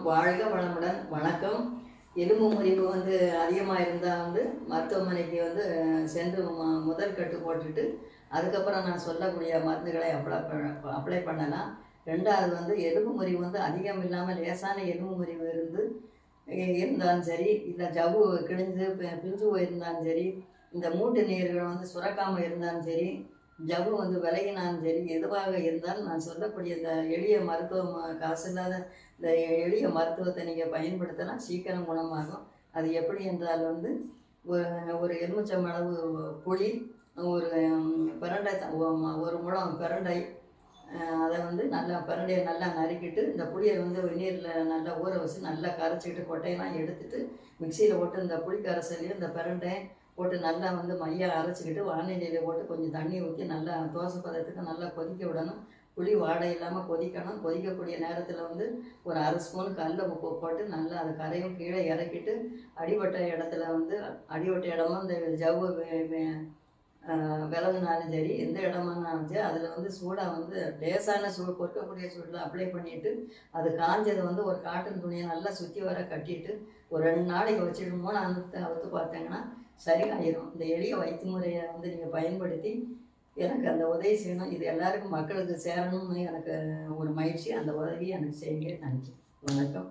வாழ்க வளமுடன். வணக்கம். எலும்பு முறிவு அதிகமாக இருந்தால் மருத்துவமனைக்கு சென்று முதல் கட்டு போட்டுட்டு அதுக்கப்புறம் நான் சொல்லக்கூடிய மருந்துகளை அப்ளை பண்ணலாம். ரெண்டாவது எலும்பு முறிவு அதிகம் இல்லாமல் லேசான எலும்பு முறிவு இருந்தாலும் சரி, இல்லை ஜவ்வு கிழிஞ்சு பிஞ்சு போயிருந்தாலும் சரி, இந்த மூட்டு நீர்கள் சுரக்காமல் இருந்தாலும் சரி, ஜவ்வு விலகினாலும் சரி, எதுவாக இருந்தாலும் நான் சொல்லக்கூடிய இந்த எளிய காசு இல்லாத இந்த எளிய மருத்துவத்தை நீங்கள் பயன்படுத்தலாம். சீக்கிரம் குணமாகும். அது எப்படி என்றால் ஒரு எலுமிச்சம்பழம் அளவு புளி, ஒரு பிரண்டை, ஒரு முழம் பிரண்டை, அதை நல்லா பிரண்டையை நல்லா நறுக்கிட்டு இந்த புளியை வெந்நீரில் நல்லா ஊற வச்சு நல்லா கரைச்சிக்கிட்டு கொட்டையெல்லாம் எடுத்துட்டு மிக்சியில் போட்டு இந்த புளி கரைசலையும் இந்த பிரண்டை போட்டு நல்லா மையாக அரைச்சிக்கிட்டு வானிலையில் போட்டு கொஞ்சம் தண்ணி ஊற்றி நல்லா தோசை பதத்துக்கு நல்லா கொதிக்க விடணும். புளி வாடை இல்லாமல் கொதிக்கணும். கொதிக்கக்கூடிய நேரத்தில் ஒரு அரை ஸ்பூன் கடல உப்பு போட்டு நல்லா அது கரையும் கீழே இறக்கிட்டு அடிபட்ட இடத்துல அடிபட்ட இடமா இந்த ஜவ்வு விலகுனாலும் சரி, எந்த இடமானாலும் சரி, அதில் சூடாக லேசான பொறுக்கக்கூடிய சூடில் அப்ளை பண்ணிவிட்டு அது காஞ்சதை ஒரு காட்டன் துணியை நல்லா சுற்றி வர கட்டிட்டு ஒரு 2 நாளைக்கு வச்சுட்டு 3 அவுத்து பார்த்தீங்கன்னா சரியாயிரும். இந்த எளிய வைத்திய முறையை நீங்கள் பயன்படுத்தி எனக்கு அந்த உதவி செய்யணும். இது எல்லாருக்கும் மக்களுக்கு சேரணும்னு எனக்கு ஒரு மகிழ்ச்சி. அந்த உதவியை எனக்கு செய்யுங்க. நன்றி. வணக்கம்.